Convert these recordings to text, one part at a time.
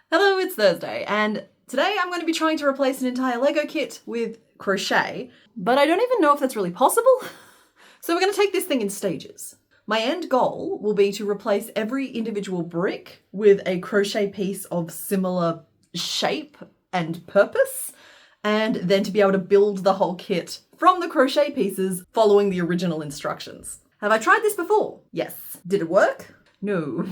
Hello, it's Thursday, and today I'm going to be trying to replace an entire Lego kit with crochet, but I don't even know if that's really possible. So we're going to take this thing in stages. My end goal will be to replace every individual brick with a crochet piece of similar shape and purpose, and then to be able to build the whole kit from the crochet pieces following the original instructions. Have I tried this before? Yes. Did it work? No.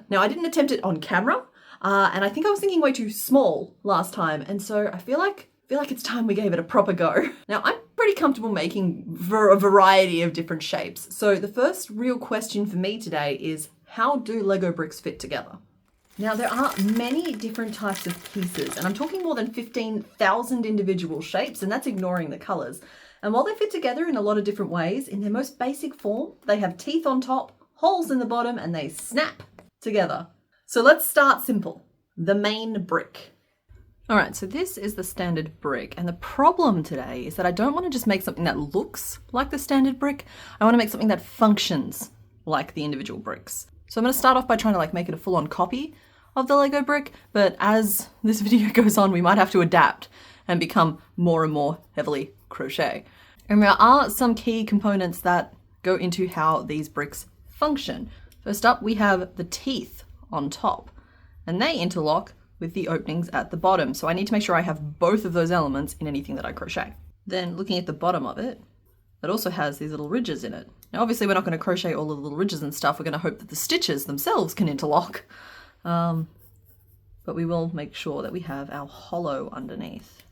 Now, I didn't attempt it on camera, and I think I was thinking way too small last time, and so I feel like it's time we gave it a proper go. Now, I'm pretty comfortable making a variety of different shapes, so the first real question for me today is, how do Lego bricks fit together? Now, there are many different types of pieces, and I'm talking more than 15,000 individual shapes, and that's ignoring the colours. And while they fit together in a lot of different ways, in their most basic form, they have teeth on top, holes in the bottom, and they snap together. So let's start simple. The main brick. All right, so this is the standard brick, and the problem today is that I don't want to just make something that looks like the standard brick. I want to make something that functions like the individual bricks. So I'm going to start off by trying to make it a full-on copy of the Lego brick, but as this video goes on, we might have to adapt and become more and more heavily crochet. And there are some key components that go into how these bricks function. First up, we have the teeth on top, and they interlock with the openings at the bottom. So I need to make sure I have both of those elements in anything that I crochet. Then looking at the bottom of it, it also has these little ridges in it. Now obviously we're not going to crochet all the little ridges and stuff. We're going to hope that the stitches themselves can interlock. But we will make sure that we have our hollow underneath.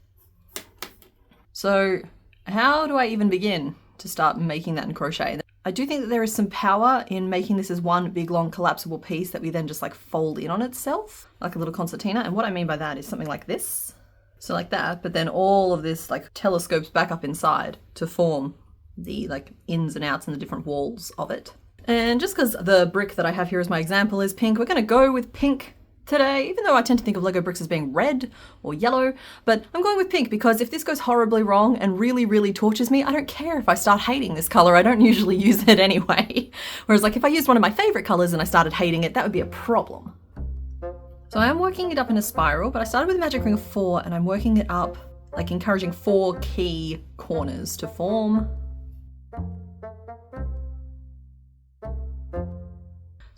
So how do I even begin to start making that in crochet? I do think that there is some power in making this as one big long collapsible piece that we then just fold in on itself, like a little concertina. And what I mean by that is something like this. So like that, but then all of this telescopes back up inside to form the ins and outs and the different walls of it. And just because the brick that I have here as my example is pink, we're going to go with pink today, even though I tend to think of Lego bricks as being red or yellow, but I'm going with pink because if this goes horribly wrong and really, really tortures me, I don't care if I start hating this color. I don't usually use it anyway. Whereas if I used one of my favorite colors and I started hating it, that would be a problem. So I am working it up in a spiral, but I started with a magic ring of 4 and I'm working it up, encouraging 4 key corners to form.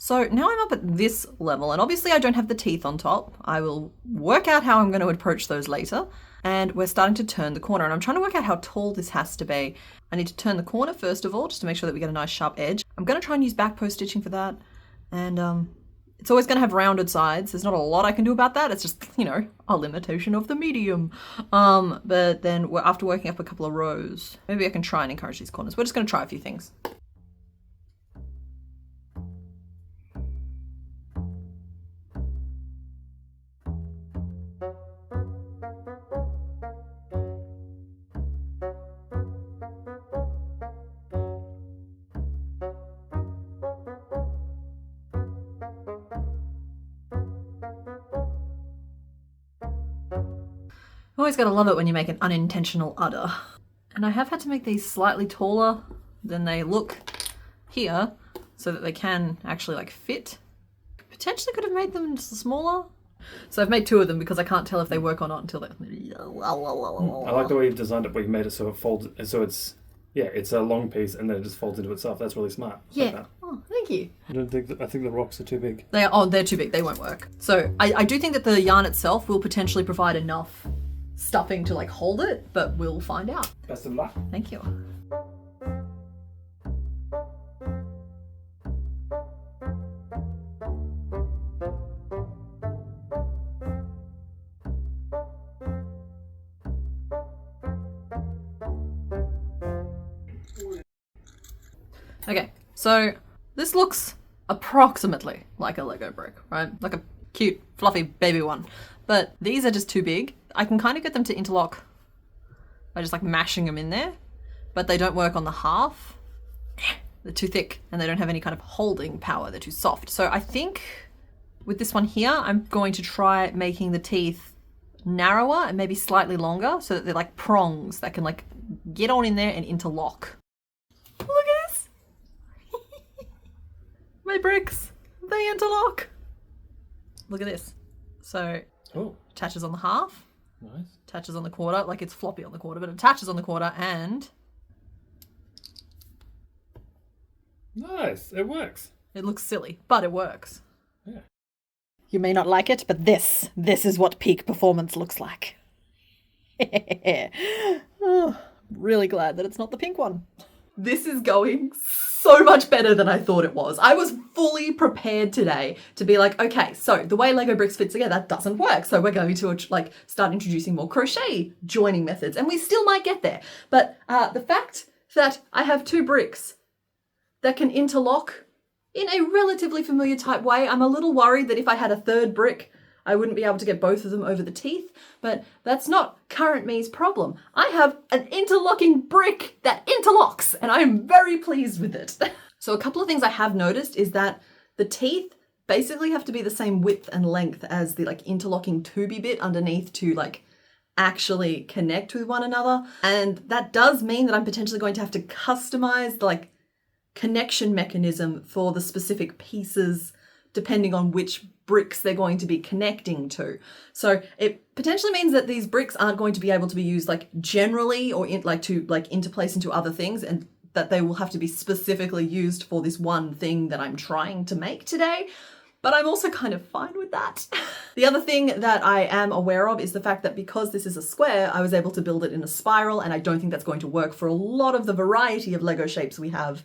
So now I'm up at this level, and obviously I don't have the teeth on top. I will work out how I'm going to approach those later. And we're starting to turn the corner, and I'm trying to work out how tall this has to be. I need to turn the corner first of all, just to make sure that we get a nice sharp edge. I'm going to try and use back post stitching for that. And it's always going to have rounded sides. There's not a lot I can do about that. It's just, a limitation of the medium. But then after working up a couple of rows, maybe I can try and encourage these corners. We're just going to try a few things. Always gotta love it when you make an unintentional udder. And I have had to make these slightly taller than they look here so that they can actually fit. Potentially could have made them smaller. So I've made 2 of them because I can't tell if they work or not until they're... I like the way you've designed it, where you made it so it folds, so it's a long piece and then it just folds into itself. That's really smart. Yeah. Like that. Oh, thank you. I think the rocks are too big. They're too big. They won't work. So I do think that the yarn itself will potentially provide enough stuffing to hold it, but we'll find out. Best of luck. Thank you. Okay, so this looks approximately like a Lego brick, right? Like a cute, fluffy baby one. But these are just too big. I can kind of get them to interlock by just mashing them in there, but they don't work on the half. They're too thick and they don't have any kind of holding power. They're too soft. So I think with this one here, I'm going to try making the teeth narrower and maybe slightly longer so that they're like prongs that can get on in there and interlock. Look at this. My bricks, they interlock. Look at this. So Oh. Attaches on the half. Nice. Attaches on the quarter. Like it's floppy on the quarter, but it attaches on the quarter and... Nice. It works. It looks silly, but it works. Yeah. You may not like it, but this is what peak performance looks like. Oh, really glad that it's not the pink one. This is going so much better than I thought it was. I was fully prepared today to be like, okay, so the way Lego bricks fit together, that doesn't work. So we're going to like start introducing more crochet joining methods, and we still might get there. But the fact that I have 2 bricks that can interlock in a relatively familiar type way, I'm a little worried that if I had a 3rd brick, I wouldn't be able to get both of them over the teeth, but that's not current me's problem. I have an interlocking brick that interlocks, and I am very pleased with it. So a couple of things I have noticed is that the teeth basically have to be the same width and length as the like interlocking tubey bit underneath to like actually connect with one another. And that does mean that I'm potentially going to have to customize the like connection mechanism for the specific pieces depending on which bricks they're going to be connecting to. So it potentially means that these bricks aren't going to be able to be used like generally or to interplace into other things, and that they will have to be specifically used for this one thing that I'm trying to make today. But I'm also kind of fine with that. The other thing that I am aware of is the fact that because this is a square, I was able to build it in a spiral, and I don't think that's going to work for a lot of the variety of Lego shapes we have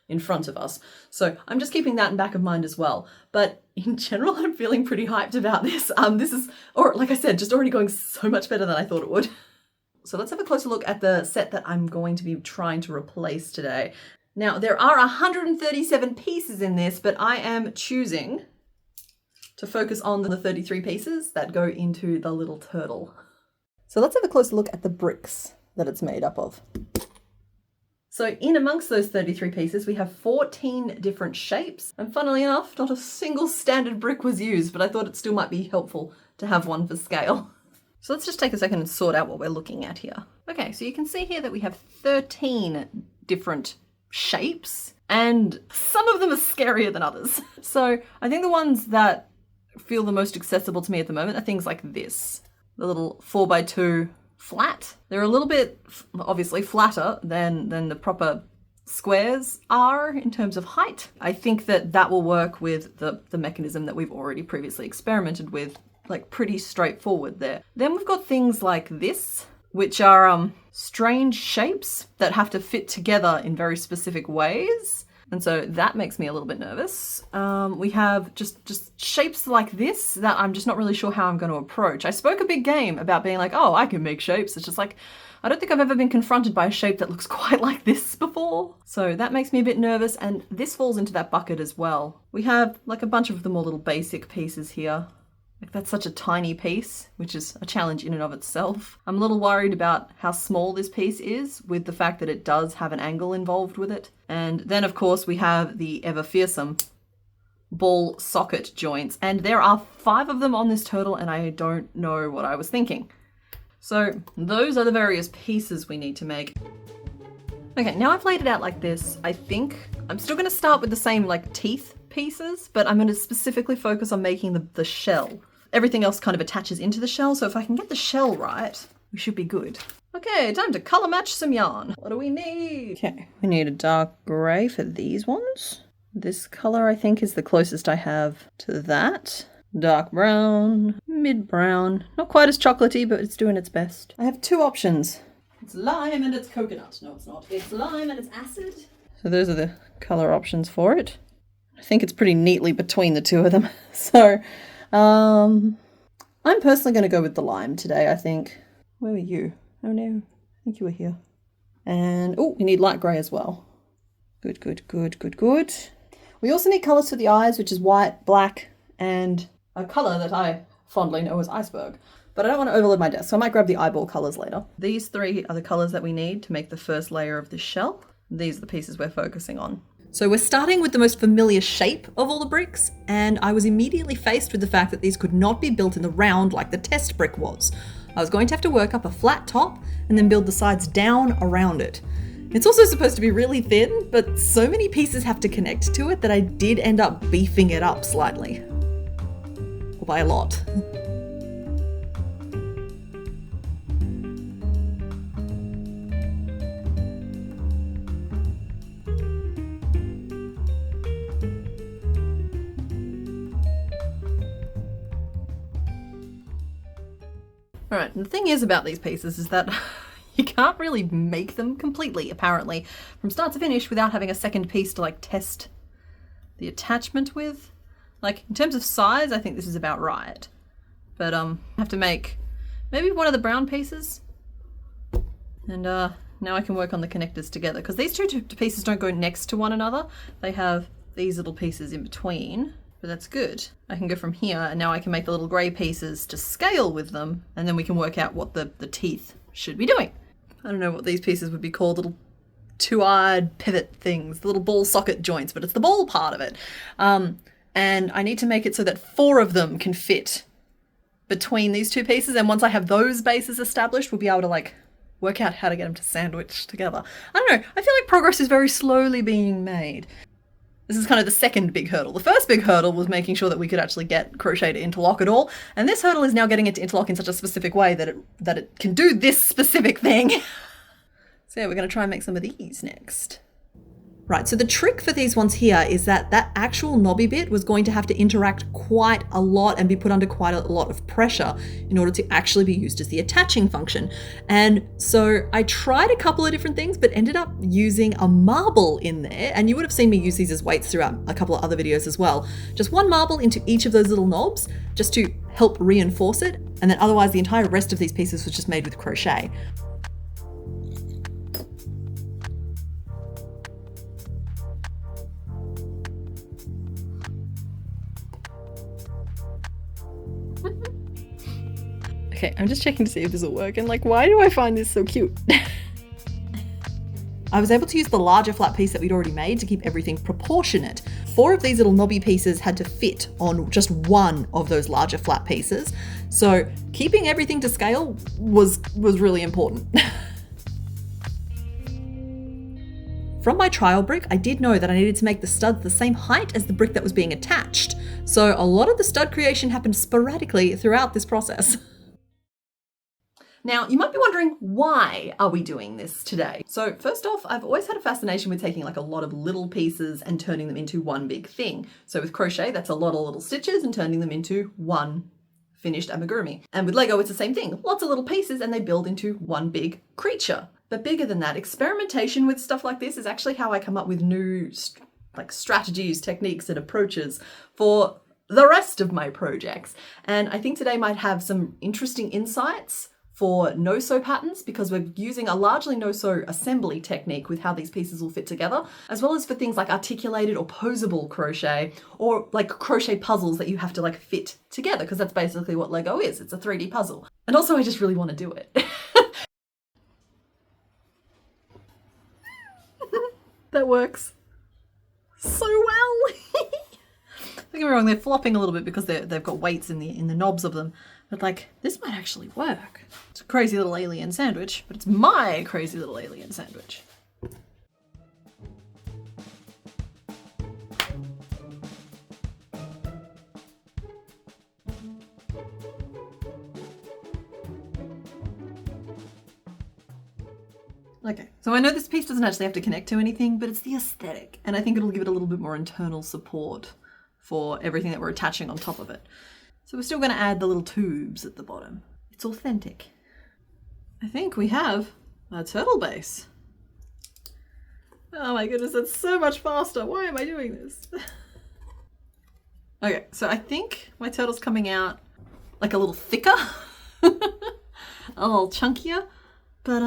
in front of us. So I'm just keeping that in back of mind as well. But in general, I'm feeling pretty hyped about this. This is, or like I said, just already going so much better than I thought it would. So let's have a closer look at the set that I'm going to be trying to replace today. Now, there are 137 pieces in this, but I am choosing to focus on the 33 pieces that go into the little turtle. So let's have a closer look at the bricks that it's made up of. So in amongst those 33 pieces, we have 14 different shapes. And funnily enough, not a single standard brick was used, but I thought it still might be helpful to have one for scale. So let's just take a second and sort out what we're looking at here. Okay, so you can see here that we have 13 different shapes, and some of them are scarier than others. So I think the ones that feel the most accessible to me at the moment are things like this, the little 4x2 flat. They're a little bit obviously flatter than the proper squares are in terms of height. I think that that will work with the mechanism that we've already previously experimented with, like pretty straightforward there. Then we've got things like this, which are strange shapes that have to fit together in very specific ways. And so that makes me a little bit nervous. We have just shapes like this that I'm just not really sure how I'm going to approach. I spoke a big game about being like, oh, I can make shapes. It's just like, I don't think I've ever been confronted by a shape that looks quite like this before. So that makes me a bit nervous, and this falls into that bucket as well. We have like a bunch of the more little basic pieces here. Like that's such a tiny piece, which is a challenge in and of itself. I'm a little worried about how small this piece is with the fact that it does have an angle involved with it. And then of course we have the ever fearsome ball socket joints, and there are 5 of them on this turtle, and I don't know what I was thinking. So those are the various pieces we need to make. Okay, now I've laid it out like this, I think I'm still going to start with the same like teeth pieces, but I'm going to specifically focus on making the shell. Everything else kind of attaches into the shell, so if I can get the shell right, we should be good. Okay, time to colour match some yarn. What do we need? Okay, we need a dark grey for these ones. This colour I think is the closest I have to that. Dark brown, mid brown, not quite as chocolatey, but it's doing its best. I have 2 options. It's lime and it's coconut. No, it's not. It's lime and it's acid. So those are the colour options for it. I think it's pretty neatly between the 2 of them. So, I'm personally going to go with the lime today, I think. Where were you? Oh no, I think you were here. And, oh, we need light grey as well. Good, good, good, good, good. We also need colours for the eyes, which is white, black, and a colour that I fondly know as iceberg. But I don't want to overload my desk, so I might grab the eyeball colours later. These 3 are the colours that we need to make the first layer of the shell. These are the pieces we're focusing on. So we're starting with the most familiar shape of all the bricks, and I was immediately faced with the fact that these could not be built in the round like the test brick was. I was going to have to work up a flat top and then build the sides down around it. It's also supposed to be really thin, but so many pieces have to connect to it that I did end up beefing it up slightly. Or by a lot. All right, and the thing is about these pieces is that you can't really make them completely, apparently, from start to finish without having a second piece to like test the attachment with. Like, in terms of size, I think this is about right. But I have to make maybe one of the brown pieces. And now I can work on the connectors together, because these two pieces don't go next to one another. They have these little pieces in between, but that's good. I can go from here, and now I can make the little grey pieces to scale with them, and then we can work out what the teeth should be doing. I don't know what these pieces would be called, little two-eyed pivot things, the little ball socket joints, but it's the ball part of it. And I need to make it so that 4 of them can fit between these 2 pieces, and once I have those bases established, we'll be able to like work out how to get them to sandwich together. I don't know, I feel like progress is very slowly being made. This is kind of the second big hurdle. The first big hurdle was making sure that we could actually get Crochet to interlock at all, and this hurdle is now getting it to interlock in such a specific way that it can do this specific thing. So yeah, we're going to try and make some of these next. Right, so the trick for these ones here is that actual knobby bit was going to have to interact quite a lot and be put under quite a lot of pressure in order to actually be used as the attaching function. And so I tried a couple of different things, but ended up using a marble in there. And you would have seen me use these as weights throughout a couple of other videos as well. Just one marble into each of those little knobs just to help reinforce it. And then otherwise the entire rest of these pieces was just made with crochet. Okay, I'm just checking to see if this will work, and like, why do I find this so cute? I was able to use the larger flat piece that we'd already made to keep everything proportionate. 4 of these little knobby pieces had to fit on just one of those larger flat pieces, so keeping everything to scale was really important. From my trial brick, I did know that I needed to make the studs the same height as the brick that was being attached, so a lot of the stud creation happened sporadically throughout this process. Now, you might be wondering, why are we doing this today? So first off, I've always had a fascination with taking like a lot of little pieces and turning them into one big thing. So with crochet, that's a lot of little stitches and turning them into one finished amigurumi. And with Lego, it's the same thing. Lots of little pieces and they build into one big creature. But bigger than that, experimentation with stuff like this is actually how I come up with new strategies, techniques, and approaches for the rest of my projects. And I think today might have some interesting insights for no-sew patterns, because we're using a largely no-sew assembly technique with how these pieces will fit together, as well as for things like articulated or posable crochet, or like crochet puzzles that you have to like fit together, because that's basically what Lego is. It's a 3D puzzle. And also I just really want to do it. That works so well. Don't get me wrong, they're flopping a little bit because they've got weights in the knobs of them, but like, this might actually work. It's a crazy little alien sandwich, but it's my crazy little alien sandwich. Okay, so I know this piece doesn't actually have to connect to anything, but it's the aesthetic, and I think it'll give it a little bit more internal support for everything that we're attaching on top of it. So we're still going to add the little tubes at the bottom. It's authentic. I think we have a turtle base. Oh my goodness, that's so much faster. Why am I doing this? Okay, so I think my turtle's coming out like a little thicker, a little chunkier, but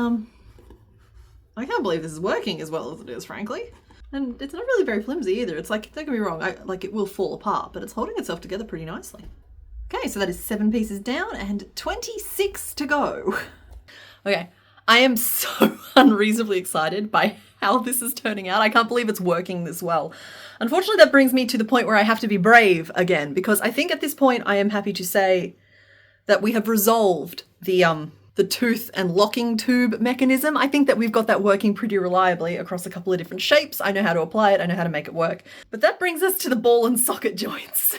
I can't believe this is working as well as it is, frankly. And it's not really very flimsy either. It's like, don't get me wrong, like it will fall apart, but it's holding itself together pretty nicely. Okay, so that is 7 pieces down and 26 to go. Okay, I am so unreasonably excited by how this is turning out. I can't believe it's working this well. Unfortunately, that brings me to the point where I have to be brave again, because I think at this point I am happy to say that we have resolved the tooth and locking tube mechanism. I think that we've got that working pretty reliably across a couple of different shapes. I know how to apply it, I know how to make it work. But that brings us to the ball and socket joints.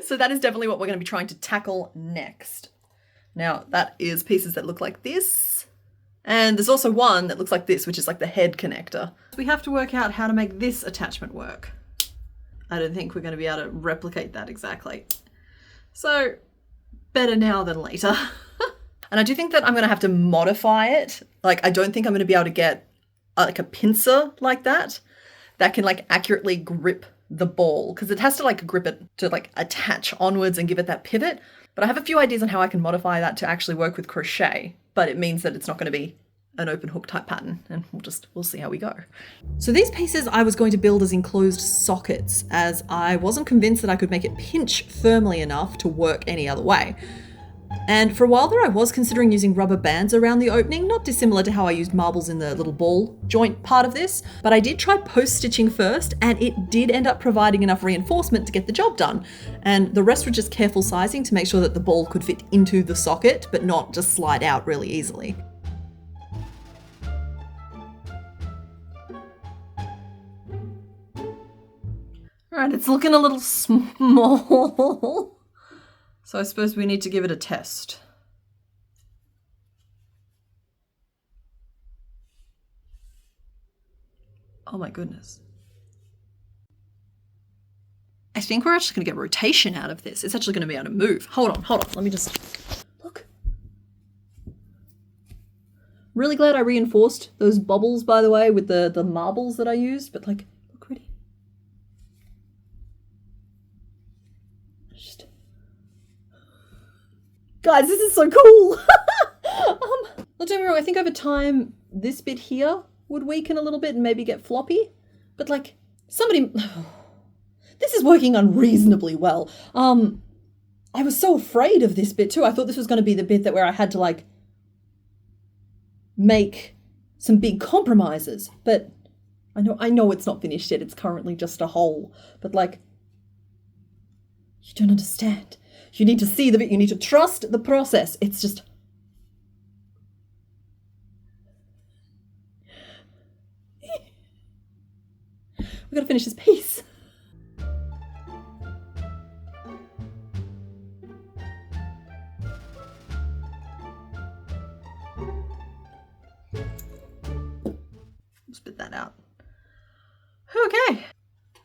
So that is definitely what we're going to be trying to tackle next. Now, that is pieces that look like this. And there's also one that looks like this, which is like the head connector. We have to work out how to make this attachment work. I don't think we're going to be able to replicate that exactly. So, better now than later. And I do think that I'm going to have to modify it. Like, I don't think I'm going to be able to get like a pincer like that can like accurately grip the ball, because it has to like grip it to like attach onwards and give it that pivot. But I have a few ideas on how I can modify that to actually work with crochet, but it means that it's not going to be an open hook type pattern, and we'll see how we go. So these pieces I was going to build as enclosed sockets, as I wasn't convinced that I could make it pinch firmly enough to work any other way. And for a while there I was considering using rubber bands around the opening, not dissimilar to how I used marbles in the little ball joint part of this, but I did try post-stitching first, and it did end up providing enough reinforcement to get the job done. And the rest were just careful sizing to make sure that the ball could fit into the socket, but not just slide out really easily. Alright, it's looking a little small. So I suppose we need to give it a test. Oh my goodness. I think we're actually going to get rotation out of this. It's actually going to be able to move. Hold on. Let me just look. Really glad I reinforced those bubbles, by the way, with the marbles that I used, but like, look pretty. Guys, this is so cool! Don't get me wrong, I think over time, this bit here would weaken a little bit and maybe get floppy. But like, this is working unreasonably well. I was so afraid of this bit too. I thought this was going to be the bit where I had to like, make some big compromises. But I know it's not finished yet. It's currently just a hole. But like, you don't understand. You need to see the bit. You need to trust the process. It's just... We've got to finish this piece. Spit that out. Okay.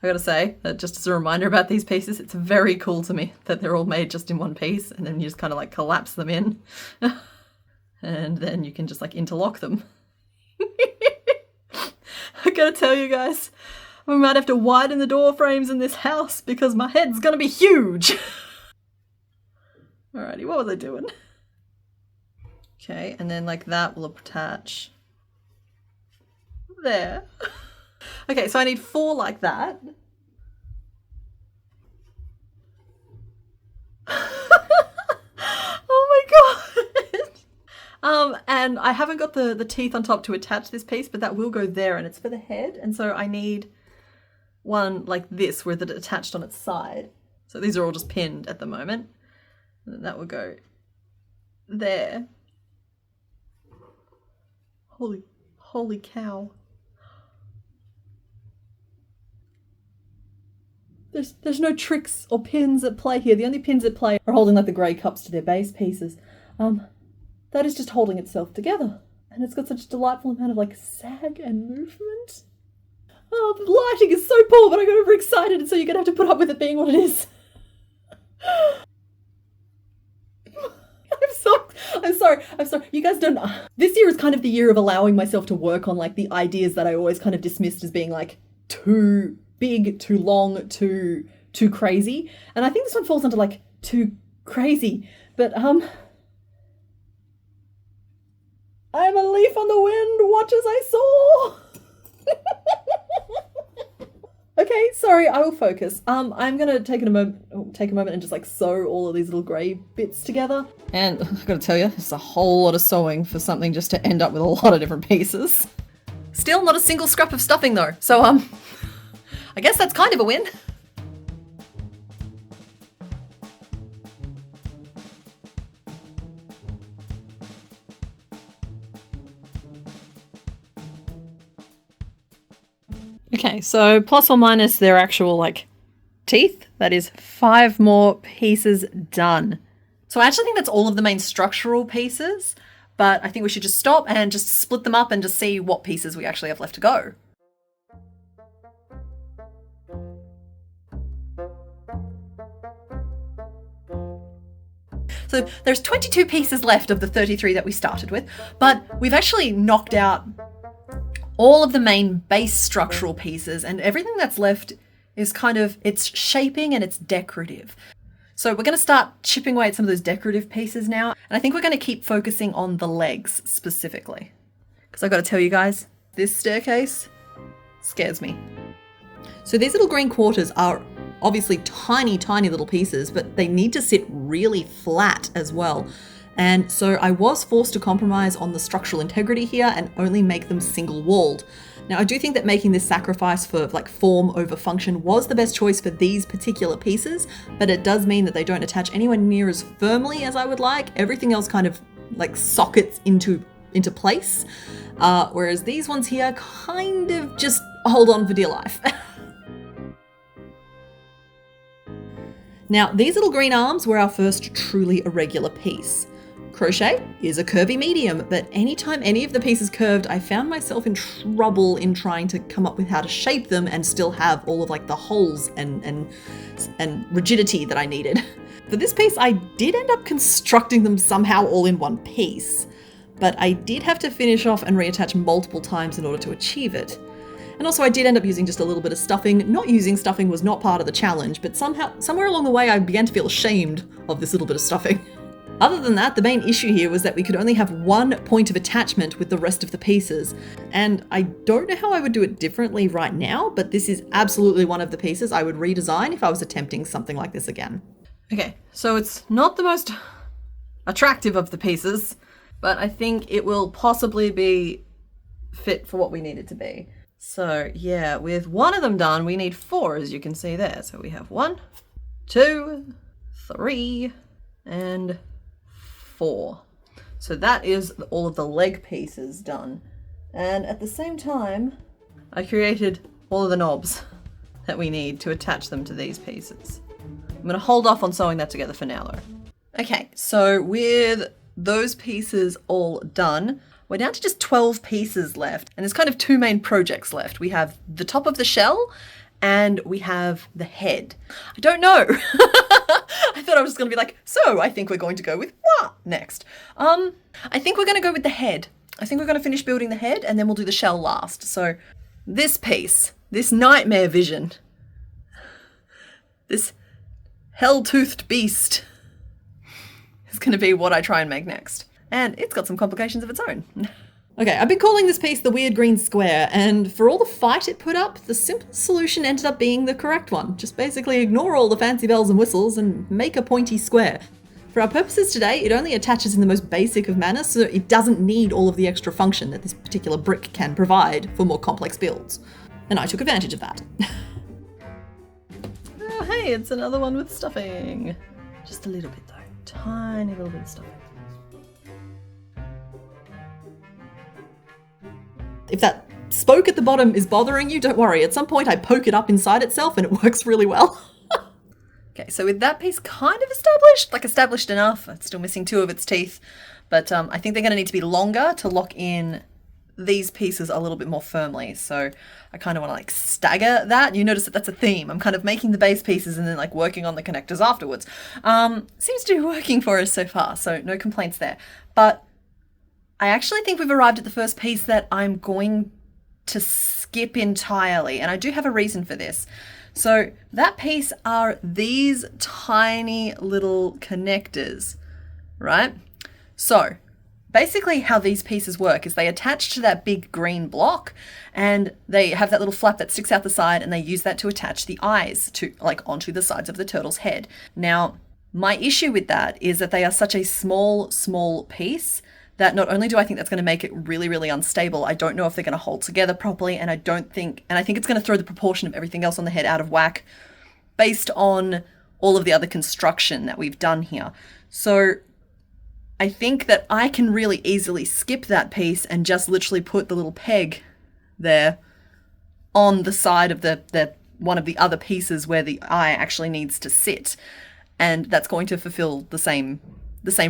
I gotta say that just as a reminder about these pieces, it's very cool to me that they're all made just in one piece, and then you just kind of like collapse them in and then you can just like interlock them. I gotta tell you guys, we might have to widen the door frames in this house because my head's gonna be huge. Alrighty, what was I doing? Okay, and then like that will attach there. Okay, so I need 4 like that. Oh my god! And I haven't got the teeth on top to attach this piece, but that will go there, and it's for the head, and so I need one like this with it attached on its side. So these are all just pinned at the moment, and then that will go there. Holy cow. There's no tricks or pins at play here. The only pins at play are holding like the grey cups to their base pieces. That is just holding itself together. And it's got such a delightful amount of like sag and movement. Oh, the lighting is so poor, but I got overexcited, and so you're gonna have to put up with it being what it is. I'm sorry. You guys don't know. This year is kind of the year of allowing myself to work on like the ideas that I always kind of dismissed as being like too big, too long, too crazy. And I think this one falls under like too crazy. But I'm a leaf on the wind, watch as I soar. Okay, sorry, I will focus. I'm gonna take a moment and just like sew all of these little grey bits together. And I've got to tell you, it's a whole lot of sewing for something just to end up with a lot of different pieces. Still not a single scrap of stuffing though, so I guess that's kind of a win. Okay, so plus or minus their actual like teeth, that is 5 more pieces done. So I actually think that's all of the main structural pieces, but I think we should just stop and just split them up and just see what pieces we actually have left to go. So there's 22 pieces left of the 33 that we started with, but we've actually knocked out all of the main base structural pieces, and everything that's left is kind of, it's shaping and it's decorative. So we're going to start chipping away at some of those decorative pieces now, and I think we're going to keep focusing on the legs specifically. Because I've got to tell you guys, this staircase scares me. So these little green quarters are obviously tiny, tiny little pieces, but they need to sit really flat as well. And so I was forced to compromise on the structural integrity here and only make them single walled. Now I do think that making this sacrifice for like form over function was the best choice for these particular pieces, but it does mean that they don't attach anywhere near as firmly as I would like. Everything else kind of like sockets into place, whereas these ones here kind of just hold on for dear life. Now, these little green arms were our first truly irregular piece. Crochet is a curvy medium, but anytime any of the pieces curved, I found myself in trouble in trying to come up with how to shape them and still have all of like the holes and rigidity that I needed. For this piece, I did end up constructing them somehow all in one piece, but I did have to finish off and reattach multiple times in order to achieve it. And also I did end up using just a little bit of stuffing. Not using stuffing was not part of the challenge, but somewhere along the way I began to feel ashamed of this little bit of stuffing. Other than that, the main issue here was that we could only have one point of attachment with the rest of the pieces. And I don't know how I would do it differently right now, but this is absolutely one of the pieces I would redesign if I was attempting something like this again. Okay, so it's not the most attractive of the pieces, but I think it will possibly be fit for what we need it to be. So yeah, with one of them done, we need 4, as you can see there. So we have 1, 2, 3, and 4. So that is all of the leg pieces done. And at the same time, I created all of the knobs that we need to attach them to these pieces. I'm going to hold off on sewing that together for now though. Okay, so with those pieces all done, we're down to just 12 pieces left, and there's kind of 2 main projects left. We have the top of the shell, and we have the head. I don't know. I thought I was going to be like, so I think we're going to go with what next? I think we're going to go with the head. I think we're going to finish building the head, and then we'll do the shell last. So this piece, this nightmare vision, this hell-toothed beast is going to be what I try and make next. And it's got some complications of its own. Okay, I've been calling this piece the weird green square, and for all the fight it put up, the simple solution ended up being the correct one. Just basically ignore all the fancy bells and whistles and make a pointy square. For our purposes today, it only attaches in the most basic of manners, so it doesn't need all of the extra function that this particular brick can provide for more complex builds. And I took advantage of that. Oh hey, it's another one with stuffing. Just a little bit though, tiny little bit of stuffing. If that spoke at the bottom is bothering you, don't worry. At some point I poke it up inside itself and it works really well. Okay, so with that piece kind of established enough, it's still missing 2 of its teeth, but I think they're going to need to be longer to lock in these pieces a little bit more firmly. So I kind of want to like stagger that. You notice that that's a theme. I'm kind of making the base pieces and then like working on the connectors afterwards. Seems to be working for us so far, so no complaints there. But I actually think we've arrived at the first piece that I'm going to skip entirely, and I do have a reason for this. So that piece are these tiny little connectors, right? So basically how these pieces work is they attach to that big green block, and they have that little flap that sticks out the side, and they use that to attach the eyes to like onto the sides of the turtle's head. Now, my issue with that is that they are such a small piece that not only do I think that's going to make it really, really unstable, I don't know if they're going to hold together properly, and I think it's going to throw the proportion of everything else on the head out of whack based on all of the other construction that we've done here. So I think that I can really easily skip that piece and just literally put the little peg there on the side of the one of the other pieces where the eye actually needs to sit, and that's going to fulfill the same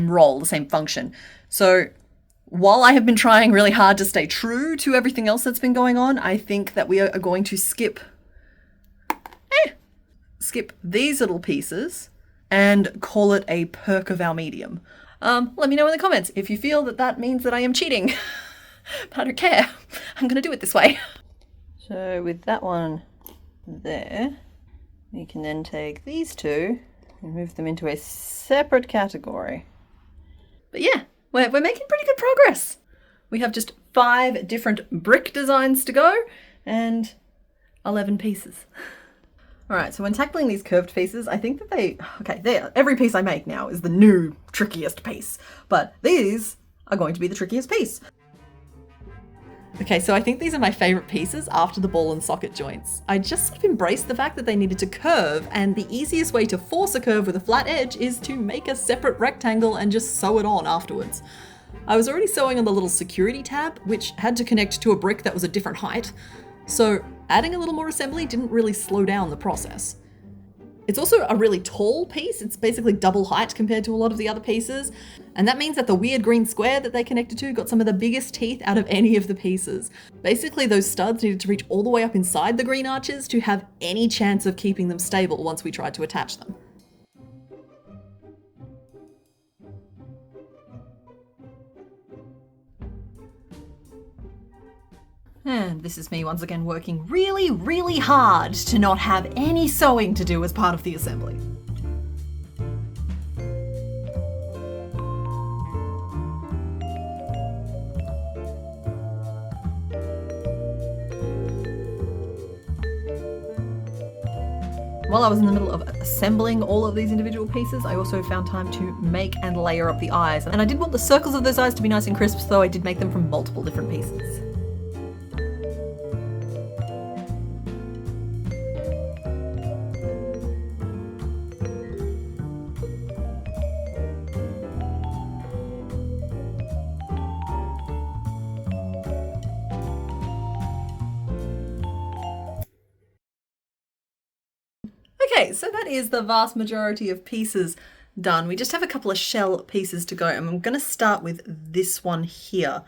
role, the same function. So while I have been trying really hard to stay true to everything else that's been going on, I think that we are going to skip these little pieces and call it a perk of our medium. Let me know in the comments if you feel that that means that I am cheating. But I don't care. I'm going to do it this way. So with that one there, we can then take these two and move them into a separate category. But yeah, we're making pretty good progress. We have just 5 different brick designs to go and 11 pieces. All right, so when tackling these curved pieces, I think that every piece I make now is the new trickiest piece, but these are going to be the trickiest piece. Okay, so I think these are my favourite pieces after the ball and socket joints. I just sort of embraced the fact that they needed to curve, and the easiest way to force a curve with a flat edge is to make a separate rectangle and just sew it on afterwards. I was already sewing on the little security tab, which had to connect to a brick that was a different height, so adding a little more assembly didn't really slow down the process. It's also a really tall piece. It's basically double height compared to a lot of the other pieces. And that means that the weird green square that they connected to got some of the biggest teeth out of any of the pieces. Basically, those studs needed to reach all the way up inside the green arches to have any chance of keeping them stable once we tried to attach them. And this is me once again working really, really hard to not have any sewing to do as part of the assembly. While I was in the middle of assembling all of these individual pieces, I also found time to make and layer up the eyes. And I did want the circles of those eyes to be nice and crisp, so I did make them from multiple different pieces. Okay, so that is the vast majority of pieces done. We just have a couple of shell pieces to go, and I'm going to start with this one here.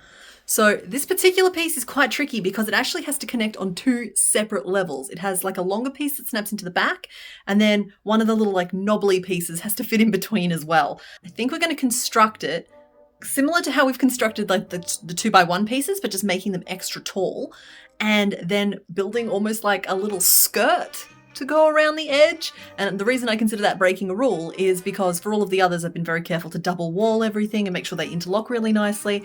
So this particular piece is quite tricky because it actually has to connect on 2 separate levels. It has like a longer piece that snaps into the back, and then one of the little like knobbly pieces has to fit in between as well. I think we're going to construct it similar to how we've constructed like the 2x1 pieces, but just making them extra tall, and then building almost like a little skirt to go around the edge. And the reason I consider that breaking a rule is because for all of the others I've been very careful to double wall everything and make sure they interlock really nicely.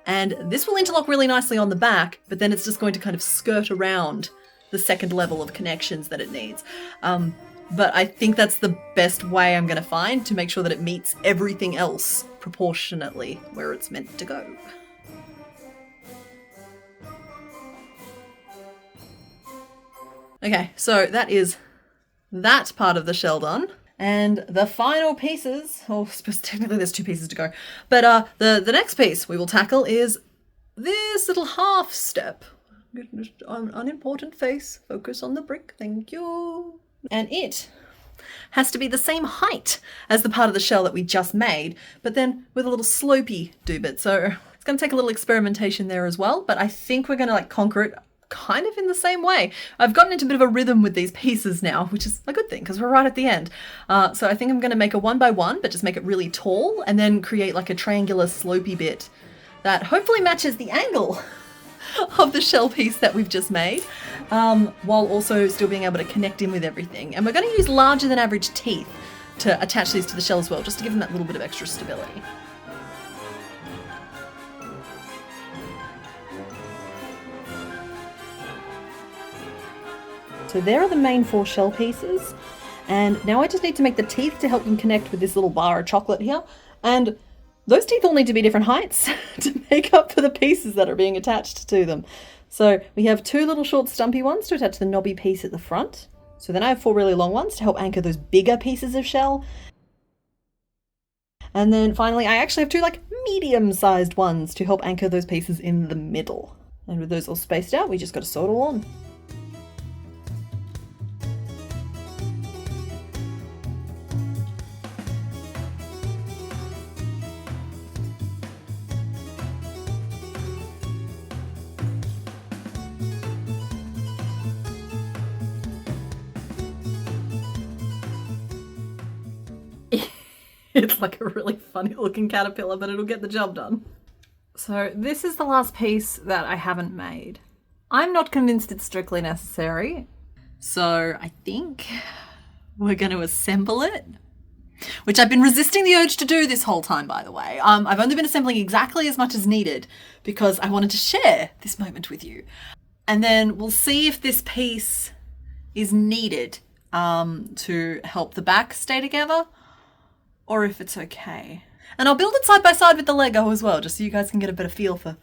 And this will interlock really nicely on the back, but then it's just going to kind of skirt around the second level of connections that it needs. But I think that's the best way I'm going to find to make sure that it meets everything else proportionately where it's meant to go. Okay, so that is that part of the shell done. And the final pieces, technically there's 2 pieces to go, but the next piece we will tackle is this little half step. Unimportant face, focus on the brick, thank you. And it has to be the same height as the part of the shell that we just made, but then with a little slopey do-bit. So it's going to take a little experimentation there as well, but I think we're going to like conquer it kind of in the same way. I've gotten into a bit of a rhythm with these pieces now, which is a good thing because we're right at the end. So I think I'm going to make a 1x1, but just make it really tall and then create like a triangular slopey bit that hopefully matches the angle of the shell piece that we've just made, while also still being able to connect in with everything. And we're going to use larger than average teeth to attach these to the shell as well, just to give them that little bit of extra stability. So there are the main 4 shell pieces, and now I just need to make the teeth to help them connect with this little bar of chocolate here, and those teeth all need to be different heights to make up for the pieces that are being attached to them. So we have 2 little short stumpy ones to attach the knobby piece at the front. So then I have 4 really long ones to help anchor those bigger pieces of shell. And then finally I actually have 2 like medium-sized ones to help anchor those pieces in the middle. And with those all spaced out, we just got to sew it all on. It's like a really funny looking caterpillar, but it'll get the job done. So this is the last piece that I haven't made. I'm not convinced it's strictly necessary. So I think we're going to assemble it, which I've been resisting the urge to do this whole time, by the way. I've only been assembling exactly as much as needed because I wanted to share this moment with you. And then we'll see if this piece is needed to help the back stay together or if it's okay. And I'll build it side by side with the Lego as well, just so you guys can get a better feel for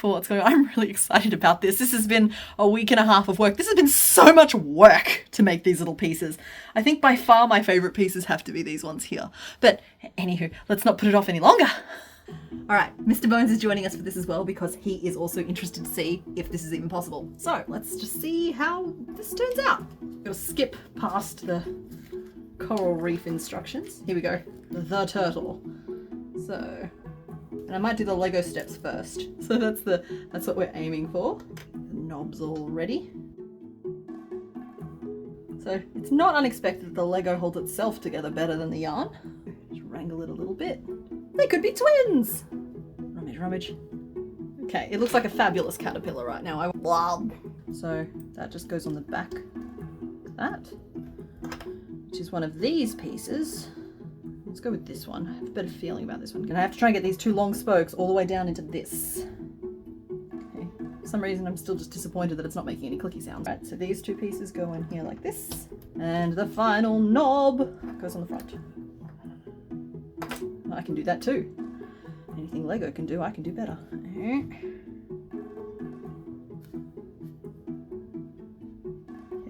what's going on. I'm really excited about this. This has been a week and a half of work. This has been so much work to make these little pieces. I think by far my favourite pieces have to be these ones here. But anywho, let's not put it off any longer. All right, Mr. Bones is joining us for this as well because he is also interested to see if this is even possible. So let's just see how this turns out. We'll skip past the coral reef instructions. Here we go. The turtle. So, and I might do the Lego steps first. So that's what we're aiming for. The knobs all ready. So it's not unexpected that the Lego holds itself together better than the yarn. Just wrangle it a little bit. They could be twins! Rummage, rummage. Okay, it looks like a fabulous caterpillar right now. Wow. So that just goes on the back like that, which is one of these pieces. Let's go with this one. I have a better feeling about this one. Gonna have to try and get these two long spokes all the way down into this. Okay. For some reason I'm still just disappointed that it's not making any clicky sounds. Right, so these two pieces go in here like this. And the final knob goes on the front. I can do that too. Anything Lego can do, I can do better.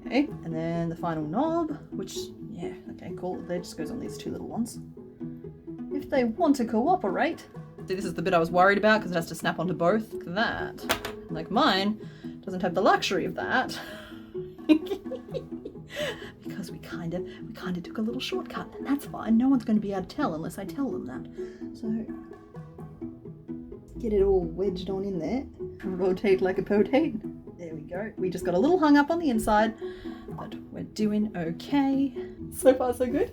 Okay, and then the final knob, which, yeah, okay, cool. That just goes on these two little ones. If they want to cooperate. See, this is the bit I was worried about because it has to snap onto both. Like that. Like mine doesn't have the luxury of that. Because we kind of took a little shortcut, and that's fine. No one's going to be able to tell unless I tell them that. So get it all wedged on in there. Rotate like a potate. There we go. We just got a little hung up on the inside, but we're doing okay. So far, so good.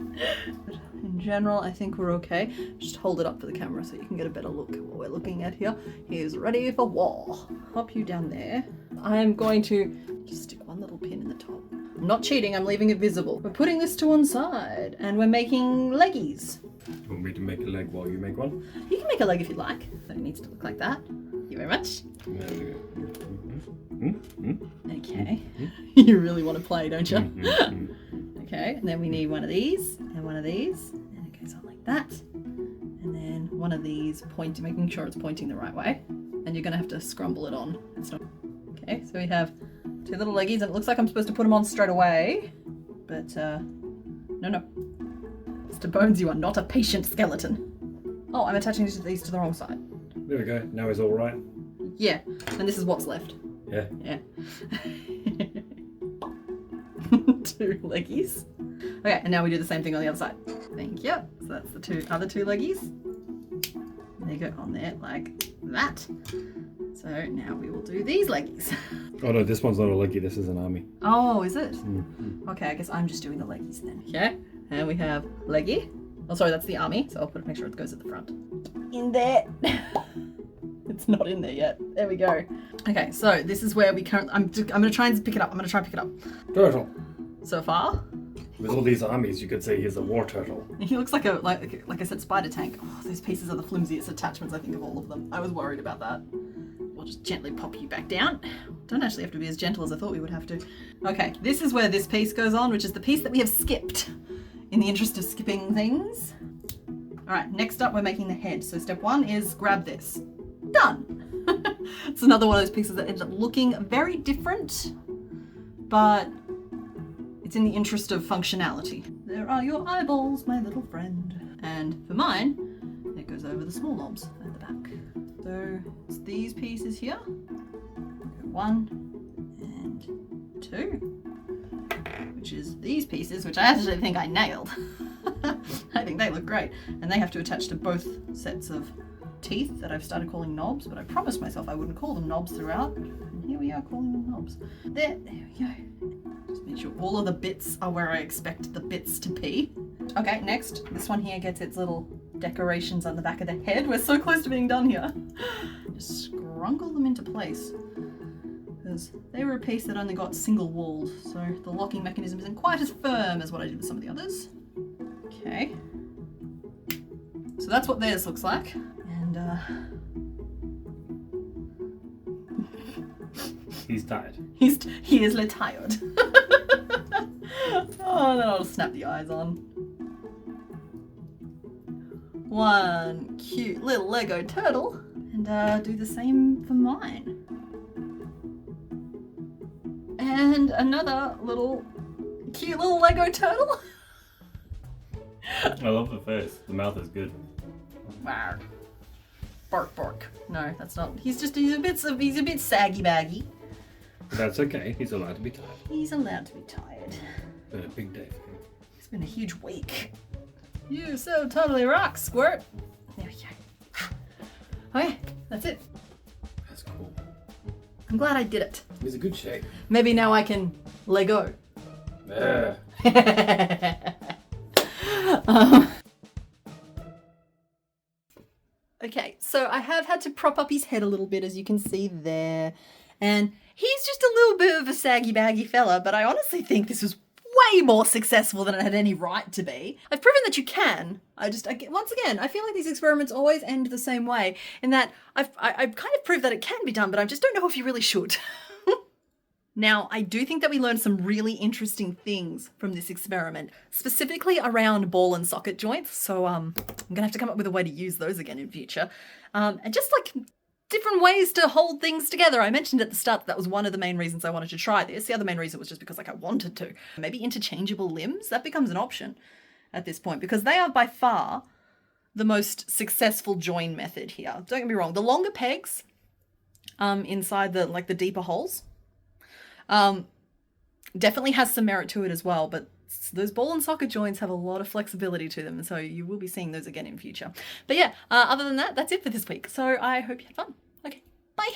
But in general, I think we're okay. Just hold it up for the camera so you can get a better look at what we're looking at here. He's ready for war. Pop you down there. I am going to just stick one little pin in the top. I'm not cheating, I'm leaving it visible. We're putting this to one side and we're making leggies. You want me to make a leg while you make one? You can make a leg if you like. It needs to look like that. Thank you very much. Okay. You really want to play, don't you? Okay, and then we need one of these and one of these. And it goes on like that. And then one of these making sure it's pointing the right way. And you're going to have to scrumble it on. Okay, so we have two little leggies, and it looks like I'm supposed to put them on straight away. But, no. Mr. Bones, you are not a patient skeleton. Oh, I'm attaching these to the wrong side. There we go. Now he's all right. Yeah, and this is what's left. Yeah. Yeah. Two leggies. Okay, and now we do the same thing on the other side. Thank you. So that's the other two leggies. They go on there like that. So now we will do these leggies. Oh no, this one's not a leggy, this is an army. Oh, is it? Okay, I guess I'm just doing the leggies then. Okay, and we have leggy. Oh, sorry, that's the army. So I'll make sure it goes at the front. In there. It's not in there yet. There we go. Okay, so this is where we currently. I'm going to try and pick it up. I'm going to try and pick it up. Turtle. So far. With all these armies, you could say he's a war turtle. He looks like like I said, spider tank. Oh, those pieces are the flimsiest attachments, I think, of all of them. I was worried about that. We'll just gently pop you back down. Don't actually have to be as gentle as I thought we would have to. Okay, this is where this piece goes on, which is the piece that we have skipped in the interest of skipping things. All right, next up, we're making the head. So step one is grab this. Done. It's another one of those pieces that ends up looking very different, but it's in the interest of functionality. There are your eyeballs, my little friend. And for mine, it goes over the small knobs at the back. So it's these pieces here. One and two, which is these pieces, which I actually think I nailed. I think they look great. And they have to attach to both sets of teeth that I've started calling knobs, but I promised myself I wouldn't call them knobs throughout. And here we are calling them knobs. There we go. Just make sure all of the bits are where I expect the bits to be. Okay, next. This one here gets its little decorations on the back of the head. We're so close to being done here. Just scrungle them into place. Because they were a piece that only got single walled, so the locking mechanism isn't quite as firm as what I did with some of the others. Okay. So that's what theirs looks like. And he's tired. He is tired. Oh, then I'll just snap the eyes on. One cute little Lego turtle. And do the same for mine. And another cute little Lego turtle. I love the face. The mouth is good. Bark. Bark, bark. No, that's not. He's a bit saggy baggy. But that's okay. He's allowed to be tired. He's allowed to be tired. Been a big day for him. It's been a huge week. You so totally rock, Squirt. There we go. Okay, that's it. That's cool. I'm glad I did it. He's a good shape. Maybe now I can Lego. Yeah. Okay, so I have had to prop up his head a little bit, as you can see there. And he's just a little bit of a saggy baggy fella, but I honestly think this was way more successful than it had any right to be. I've proven that you can. Once again, I feel like these experiments always end the same way, in that I've kind of proved that it can be done, but I just don't know if you really should. Now, I do think that we learned some really interesting things from this experiment, specifically around ball and socket joints. So I'm gonna have to come up with a way to use those again in future. And just like different ways to hold things together. I mentioned at the start that was one of the main reasons I wanted to try this. The other main reason was just because I wanted to. Maybe interchangeable limbs, that becomes an option at this point, because they are by far the most successful join method here. Don't get me wrong, the longer pegs inside the deeper holes definitely has some merit to it as well, but those ball and socket joints have a lot of flexibility to them, and so you will be seeing those again in future. But yeah, other than that, that's it for this week. So I hope you had fun. Okay, bye.